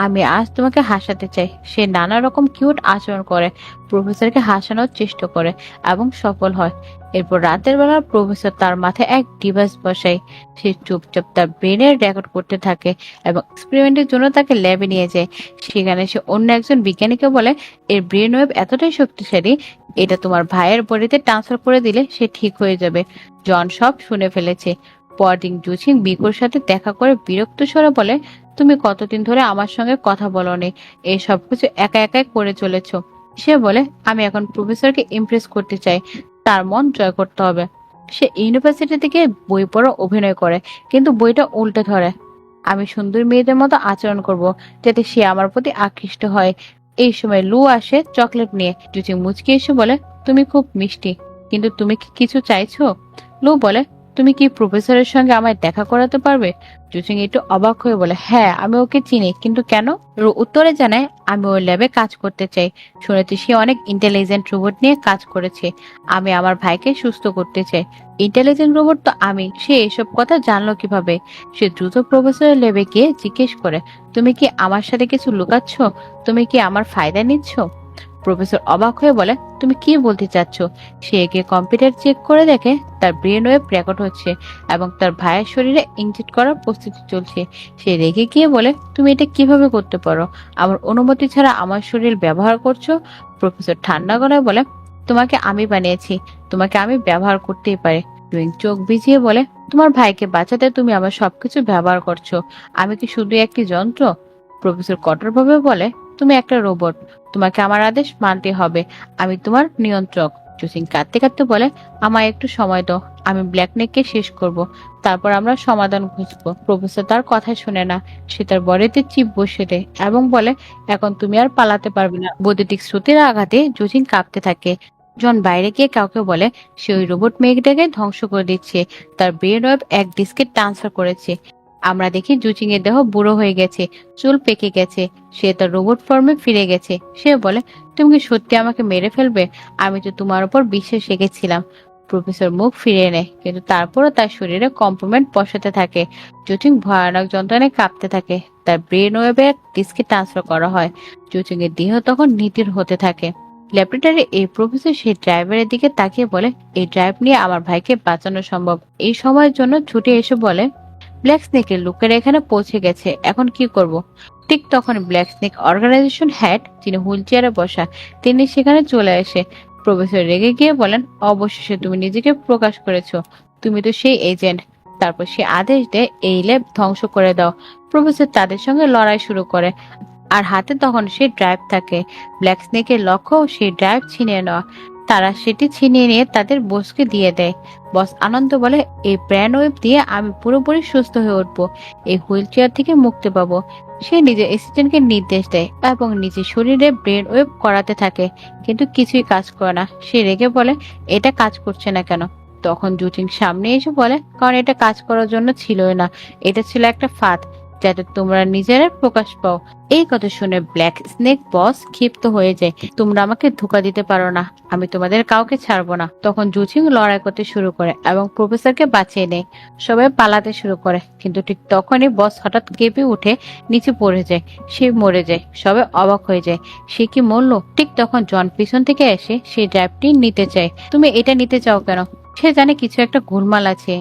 Speaker 1: আমি আজ তোমাকে হাসাতে চাই। সে নানা রকম কিউট আচরণ করে, প্রফেসরকে হাসানোর চেষ্টা করে এবং সফল হয়। এরপর রাতের বেলা প্রফেসর তার মাথায় এক ডিভাইস বসায়। সে চুপচাপ তার ব্রেনের রেকর্ড করতে থাকে এবং এক্সপেরিমেন্টের জন্য তাকে ল্যাবে নিয়ে যায়। সেখানে সে অন্য একজন বিজ্ঞানীকে বলে এর ব্রেন ওয়েভ এতটাই শক্তিশালী, এটা তোমার ভাইয়ের বডিতে ট্রান্সফার করে দিলে সে ঠিক হয়ে যাবে। জন সব শুনে ফেলেছে। পরদিন জুচিং বিকোর সাথে দেখা করে বিরক্ত স্বরে বলে তুমি কতদিন ধরে আমার সঙ্গে কথা বলনি, এই সব কিছু একা একাই করে চলেছ। সে বলে আমি এখন প্রফেসরকে ইমপ্রেস করতে চাই, তার মন জয় করতে হবে। সে ইউনিভার্সিটি থেকে বই পড়া অভিনয় করে, কিন্তু বইটা উল্টে ধরে। আমি সুন্দর মেয়েদের মতো আচরণ করব যাতে সে আমার প্রতি আকৃষ্ট হয়। এই সময় লু আসে চকলেট নিয়ে। জুচি মুচকি এসে বলে তুমি খুব মিষ্টি, কিন্তু তুমি কি কিছু চাইছো? লু বলে তুমি কি প্রফেসরের সঙ্গে আমায় দেখা করাতে পারবে? জুচিং একটু অবাক হয়ে বলে হ্যাঁ, আমি ওকে চিনি, কিন্তু কেন? রু উত্তরে জানায় আমি ওর ল্যাবে কাজ করতে চাই, শুনেছি সে অনেক ইন্টেলিজেন্ট রোবট নিয়ে কাজ করেছে, আমি আমার ভাইকে সুস্থ করতে চাই। ইন্টেলিজেন্ট রোবট তো আমি, সে এসব কথা জানলো কিভাবে? সে দ্রুত প্রফেসরের ল্যাবে গিয়ে জিজ্ঞেস করে তুমি কি আমার সাথে কিছু লুকাচ্ছ? তুমি কি আমার ফায়দা নিচ্ছ? প্রফেসর অবাক হয়ে বলে তুমি কি বলতে চাচ্ছ? সে একে কম্পিউটার চেক করে দেখে তার ব্রেন ওয়েভ রেকর্ড হচ্ছে এবং তার ভাইয়ের শরীরে ইনজেক্ট করার প্রস্তুতি চলছে। সে রেগে গিয়ে বলে তুমি এটা কিভাবে করতে পারো? আমার অনুমতি ছাড়া আমার শরীর ব্যবহার করছো? প্রফেসর ঠান্ডা গলায় বলে তোমাকে আমি বানিয়েছি, তোমাকে আমি ব্যবহার করতেই পারি। টুইং চোখ ভিজিয়ে বলে তোমার ভাইকে বাঁচাতে তুমি আমার সবকিছু ব্যবহার করছো, আমি কি শুধু একটি যন্ত্র? প্রফেসর কঠোরভাবে বলে তুমি একটা রোবট, তোমাকে আমার আদেশ মানতে হবে, আমি তোমার নিয়ন্ত্রক। জুসিং কাঁদতে কাঁদতে বলে আমায় একটু সময় দাও, আমি ব্ল্যাকনেককে শেষ করব, তারপর আমরা সমাধান খুঁজবো। প্রফেসর তার কথা শুনে না, সে তার বডিতে চিপ বসিয়ে দেয় এবং বলে এখন তুমি আর পালাতে পারবে না। বৈদ্যুতিক স্রোতের আঘাতে জুসিং কাঁপতে থাকে। জন বাইরে গিয়ে কাউকে বলে সে ওই রোবট মেঘটাকে ধ্বংস করে দিচ্ছে, তার ব্রেন ওয়েব এক ডিস্কে ট্রান্সফার করেছে। আমরা দেখি জুচিং এর দেহ বুড়ো হয়ে গেছে, চুল পেকে গেছে, সে তার রোবট ফর্মে ফিরে গেছে। সে বলে তুমি কি সত্যি আমাকে মেরে ফেলবে? আমি তো তোমার উপর বিশ্বাস রেখেছিলাম। প্রফেসর মুখ ফিরিয়ে নেয়, কিন্তু তারপরও তার শরীরে কম্পোনেন্ট বসাতে থাকে। জুচিং ভয়ানক যন্ত্রণায় কাঁপতে থাকে। তার ব্রেন ওয়েবে এক ডিস্কে ট্রান্সফার করা হয়। জুচিং এর দেহ তখন নিতির হতে থাকে। ল্যাবরেটরি এই প্রফেসর সেই ড্রাইভারের দিকে তাকিয়ে বলে, এই ড্রাইভ নিয়ে আমার ভাইকে বাঁচানো সম্ভব। এই সময়ের জন্য ছুটে এসে বলে, ব্ল্যাক স্নেকের লোকেরা এখানে পৌঁছে গেছে, এখন কি করব? ঠিক তখন ব্ল্যাক স্নেক অর্গানাইজেশন হেড, যিনি হুইল চেয়ারে বসা, তিনি সেখানে চলে আসে। প্রফেসর রেগে গিয়ে বলেন, অবশেষে তুমি নিজেকে প্রকাশ করেছো, তুমি তো সেই এজেন্ট। তারপর সে আদেশ দেয়, এই ল্যাব ধ্বংস করে দাও। প্রফেসর তাদের সঙ্গে লড়াই শুরু করে, আর হাতে তখন সে ড্রাইভ থাকে। ব্ল্যাক স্নেকের লক্ষ্য সেই ড্রাইভ ছিনিয়ে নেওয়া। তারা সেটি ছিনিয়ে নিয়ে তাদের বসকে দিয়ে দেয়। বস আনন্দ বলে, এই ব্র্যান্ড ওয়েব দিয়ে আমি পুরোপুরি সুস্থ হয়ে উঠবো, এই হুইল চেয়ার থেকে মুক্তি পাবো। সে নিজের অ্যাসিস্ট্যান্টকে নির্দেশ দেয় এবং নিজের শরীরে ব্রেন ওয়েব করাতে থাকে, কিন্তু কিছুই কাজ করে না। সে রেগে বলে, এটা কাজ করছে না কেন? তখন জুটিং সামনে এসে বলে, কারণ এটা কাজ করার জন্য ছিলই না, এটা ছিল একটা ফাঁদ, যাতে তোমরা নিজেরা প্রকাশ পাও। এই কথা শুনে ব্ল্যাক স্নেক বস ক্ষিপ্ত হয়ে যায়, তোমরা আমাকে ধোঁকা দিতে পারো না, আমি তোমাদের কাউকে ছাড়বো না। তখন জুচিং লড়াই করতে শুরু করে এবং প্রফেসরকে বাঁচিয়ে নেয়। সবাই পালাতে শুরু করে, কিন্তু ঠিক তখনই বস হঠাৎ কেঁপে উঠে নিচে পড়ে যায়। সে মরে যায়। সবাই অবাক হয়ে যায়, সে কি মরলো? ঠিক তখন জন পিছন থেকে এসে সেই ড্রাইভটি নিতে চায়। তুমি এটা নিতে চাও কেন? সে জানে কিছু একটা গোলমাল আছে।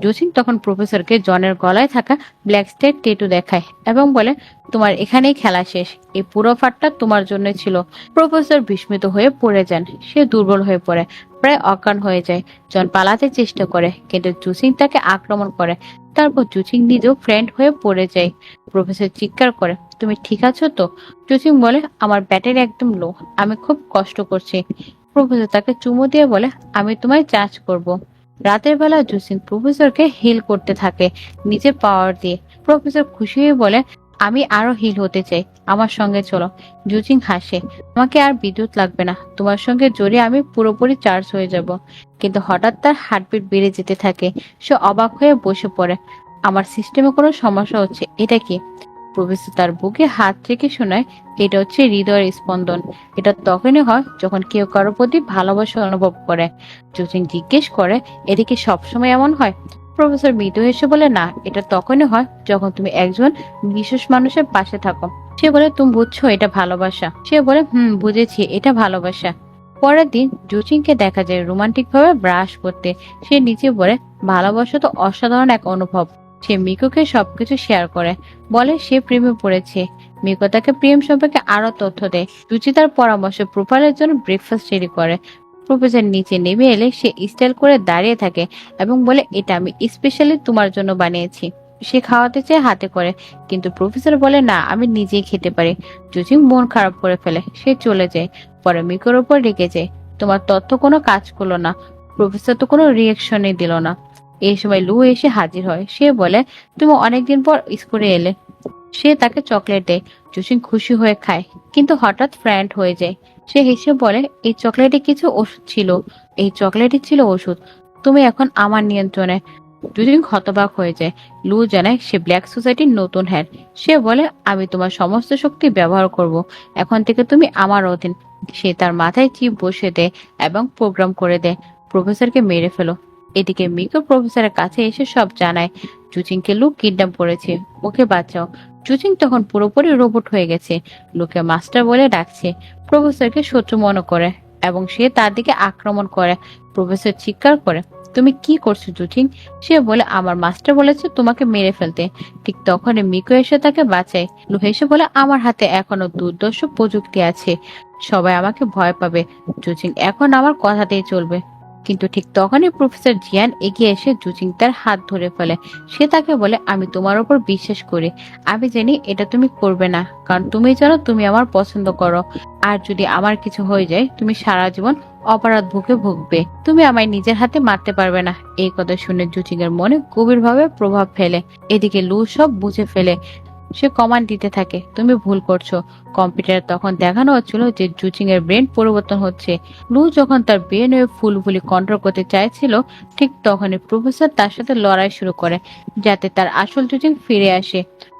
Speaker 1: জোসিং তখন প্রফেসরকে জনের গলায় থাকা ব্ল্যাক স্টেট টেটু দেখায় এবং বলে, তোমার এখানেই খেলা শেষ, এই পুরো ফাটটা তোমার জন্য ছিল। প্রফেসর বিস্মিত হয়ে পড়ে যান, সে দুর্বল হয়ে পড়ে, প্রায় অজ্ঞান হয়ে যায়। জন পালাতে চেষ্টা করে, কিন্তু জুসিং তাকে আক্রমণ করে। তারপর জুসিং নিজেও ফ্রেন্ড হয়ে পড়ে যায়। প্রফেসর চিৎকার করে, তুমি ঠিক আছো তো? জুসিং বলে, আমার ব্যাটারি একদম লো, আমি খুব কষ্ট করছি। প্রফেসর তাকে চুমু দিয়ে বলে, আমি তোমায় চার্জ করব। রাতের বেলা জুসিং প্রফেসরকে হিল করতে থাকে নিজের পাওয়ার দিয়ে। প্রফেসর খুশি হয়ে বলে, আমি আরো হিল হতে চাই, আমার সঙ্গে চলো। জুচিং হাসে, আমাকে আর বিদ্যুৎ লাগবে না, তোমার সঙ্গে জড়িয়ে আমি পুরোপুরি চার্জ হয়ে যাব। কিন্তু হঠাৎ তার হার্টবিট বেড়ে যেতে থাকে। সে অবাক হয়ে বসে পড়ে, আমার সিস্টেমে কোনো সমস্যা হচ্ছে, এটা কি? প্রফেসর তার বুকে হাত রেখে শোনায়, এটা হচ্ছে হৃদয়ের স্পন্দন। এটা তখনই হয় যখন কেউ কারো প্রতি ভালোবাসা অনুভব করে। জুচিং জিজ্ঞেস করে, এটা কি সবসময় এমন হয়? প্রফেসর মৃদু হেসে বলে, না, এটা তখনই হয় যখন তুমি একজন বিশেষ মানুষের পাশে থাকো। সে বলে, তুমি বুঝছো এটা ভালোবাসা? সে বলে, বুঝেছি, এটা ভালোবাসা। পরের দিন জুচিংকে দেখা যায় রোমান্টিক ভাবে ব্রাশ করতে। সে নিচে বলে, ভালোবাসা তো অসাধারণ এক অনুভব। সে মিকুকে সবকিছু শেয়ার করে, বলে সে প্রেমে পড়েছে। মিকো তাকে প্রেম সম্পর্কে আরো তথ্য দেয়। রুচি তার পরামর্শে প্রোফাইলের জন্য ব্রেকফাস্ট রেডি করে। প্রফেসর নিচে নেমে এলে সে স্টাইল করে দাঁড়িয়ে থাকে এবং বলে, এটা আমি স্পেশালি তোমার জন্য বানিয়েছি। সে খাওয়াতে চায় হাতে করে, কিন্তু প্রফেসর বলে, না, আমি নিজেই খেতে পারি। জুচিং মন খারাপ করে ফেলে, সে চলে যায়। পরে মিকোর উপর রেগে যায়, তোমার তথ্য কোনো কাজ করলো না। প্রফেসর তো কোনো রিয়েকশনই দিল না। এই সময় লু এসে হাজির হয়। সে বলে, তুমি অনেকদিন পর স্কুলে এলে। সে তাকে চকলেট দেয়। জুসিং খুশি হয়ে খায়, কিন্তু হঠাৎ ফ্র্যান্ট হয়ে যায়। সে হেসে বলে, এই চকলেটে কিছু ওষুধ ছিল, এই চকলেটই ছিল ওষুধ, তুমি এখন আমার নিয়ন্ত্রণে। জুসিং হতবাক হয়ে যায়। লু জানায় সে ব্ল্যাক সোসাইটির নতুন হেড। সে বলে, আমি তোমার সমস্ত শক্তি ব্যবহার করব, এখন থেকে তুমি আমার অধীন। সে তার মাথায় চিপ বসে দেয় এবং প্রোগ্রাম করে দেয়, প্রফেসরকে মেরে ফেলো। এদিকে মিকো প্রফেসরের কাছে এসে সব জানায়, জুচিংকে লু কিডন্যাপ করেছে, ওকে বাঁচাও। জুচিং তখন পুরোপুরি রোবট হয়ে গেছে, লুকে মাস্টার বলে ডাকছে। প্রফেসরকে শত্রু মনে করে এবং সে তার দিকে আক্রমণ করে। প্রফেসর চিৎকার করে, তুমি কি করছো জুচিং? সে বলে, আমার মাস্টার বলেছে তোমাকে মেরে ফেলতে। ঠিক তখনই মিকো এসে তাকে বাঁচায়। লু হেসে বলে, আমার হাতে এখনো দুর্দর্শ প্রযুক্তি আছে, সবাই আমাকে ভয় পাবে। জুচিং এখন আমার কথাতেই চলবে। কিন্তু ঠিক তখনই প্রফেসর জিয়ান এগিয়ে এসে জুচিং তার হাত ধরে ফেলে। সে তাকে বলে, আমি তোমার উপর বিশ্বাস করি, আমি জানি এটা তুমি করবে না, কারণ তুমি জানো তুমি আমার পছন্দ করো। আর যদি আমার কিছু হয়ে যায়, তুমি সারা জীবন অপরাধ ভুগে ভুগবে, তুমি আমায় নিজের হাতে মারতে পারবে না। এই কথা শুনে জুচিং এর মনে গভীরভাবে প্রভাব ফেলে। এদিকে লু সব বুঝে ফেলে। সে কমান্ড দিতে থাকে, তুমি ভুল করছো। কম্পিউটারে তখন দেখানো হচ্ছিল যে জুচিং এর ব্রেন পরিবর্তন হচ্ছে। লু যখন তার ব্রেন ফুলফুলি কন্ট্রোল করতে চাইছিল, ঠিক তখনই প্রফেসর তার সাথে লড়াই শুরু করে, যাতে তার আসল জুচিং ফিরে আসে।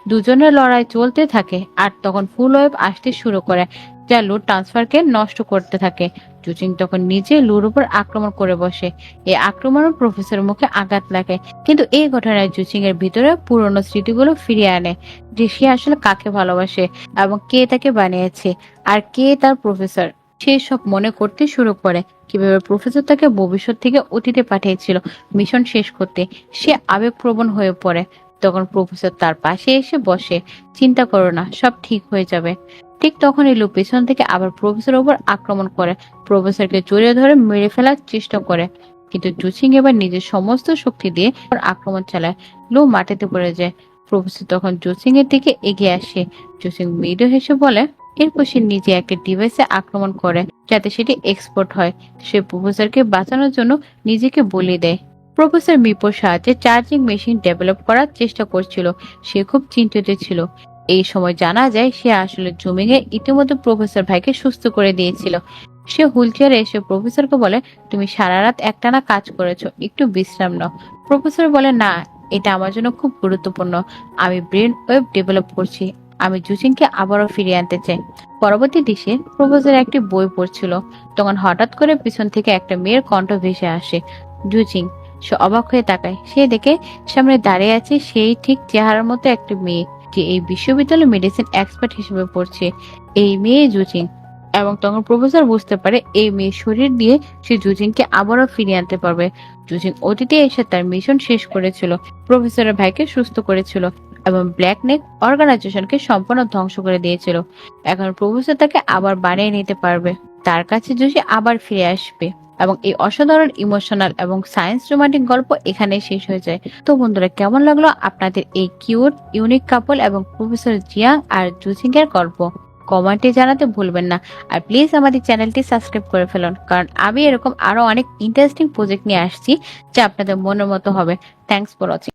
Speaker 1: দুজনের লড়াই চলতে থাকে, আর তখন ফুল ওয়েব আসতে শুরু করে, যা লু ট্রান্সফারকে নষ্ট করতে থাকে। জুচিং তখন নিজে লুর উপর আক্রমণ করে বসে। এই আক্রমণে প্রফেসরের মুখে আঘাত লাগে, কিন্তু এই ঘটনায় জুচিং এর ভিতরে পুরনো স্মৃতিগুলো ফিরিয়ে আনে, যে সে আসলে কাকে ভালোবাসে এবং কে তাকে বানিয়েছে, আর কে তার প্রফেসর। সে সব মনে করতে শুরু করে, কিভাবে প্রফেসর তাকে ভবিষ্যৎ থেকে অতীতে পাঠিয়েছিল মিশন শেষ করতে। সে আবেগপ্রবণ হয়ে পড়ে। তখন প্রফেসর তার পাশে এসে বসে। চিন্তা করো না, সব ঠিক হয়ে যাবে। ঠিক তখনই লু পেছন থেকে আবার প্রফেসরের উপর আক্রমণ করে। প্রফেসরকে জড়িয়ে ধরে মেরে ফেলার চেষ্টা করে, কিন্তু জুচিং এবার নিজের সমস্ত শক্তি দিয়ে ওর আক্রমণ চালায়। লু মাটিতে পড়ে যায়। প্রফেসর তখন জুচিং এর দিকে এগিয়ে আসে। জুচিং মৃদু হেসে বলে, এরপর সে নিজে একটা ডিভাইসে আক্রমণ করে যাতে সেটি এক্সপোর্ট হয়। সে প্রফেসরকে বাঁচানোর জন্য নিজেকে বলি দেয়। প্রফেসর মিপোর সাহায্যে চার্জিং মেশিন ডেভেলপ করার চেষ্টা করছিল। সে খুব চিন্তিত ছিল। এই সময় জানা যায় সে আসলে জুমিং এ ইতিমধ্যে প্রফেসর ভাইকে সুস্থ করে দিয়েছিল। সে হুইল চেয়ারে এসে প্রফেসরকে বলে, তুমি সারা রাত একটানা কাজ করেছো, একটু বিশ্রাম নাও। প্রফেসর বলে, না, এটা আমার জন্য খুব গুরুত্বপূর্ণ। আমি ব্রেন ওয়েব ডেভেলপ করছি। আমি জুচিংকে আবারও ফিরিয়ে আনতে চাই। পরবর্তী দৃশ্যে প্রফেসর একটি বই পড়ছিল। তখন হঠাৎ করে পিছন থেকে একটা মেয়ের কণ্ঠ ভেসে আসে। জুচিং। সে অবাক হয়ে তাকায়। সে দেখে সামনে দাঁড়িয়ে আছে সেই ঠিক চেহারার মতো একটা মেয়ে, যে এই বিশ্ববিদ্যালয়ে মেডিসিন এক্সপার্ট হিসেবে পড়ছে। এই মেয়ে জুচিং। এবং তখন প্রফেসর বুঝতে পারে এই মেয়ের শরীর দিয়ে সে জুচিংকে আবারও ফিরিয়ে আনতে পারবে। জুচিং অতীতে এসে তার মিশন শেষ করেছিল, প্রফেসরের ভাইকে সুস্থ করেছিল এবং ব্ল্যাক নেক অর্গানাইজেশনকে সম্পূর্ণ ধ্বংস করে দিয়েছিল। এখন প্রফেসর তাকে আবার বানিয়ে নিতে পারবে। তার কাছে জুচি আবার ফিরে আসবে। এবং এই অসাধারণ ইমোশনাল এবং সায়েন্স রোমান্টিক গল্প এখানে শেষ হয়ে যায়। তো বন্ধুরা, কেমন লাগলো আপনাদের এই কিউট ইউনিক কাপল এবং প্রফেসর জিয়াং আর জুচিং এর গল্প? কমেন্টে জানাতে ভুলবেন না। আর প্লিজ আমাদের চ্যানেলটি সাবস্ক্রাইব করে ফেলুন, কারণ আমি এরকম আরো অনেক ইন্টারেস্টিং প্রজেক্ট নিয়ে আসছি যা আপনাদের মনের মতো হবে। Thanks for watching.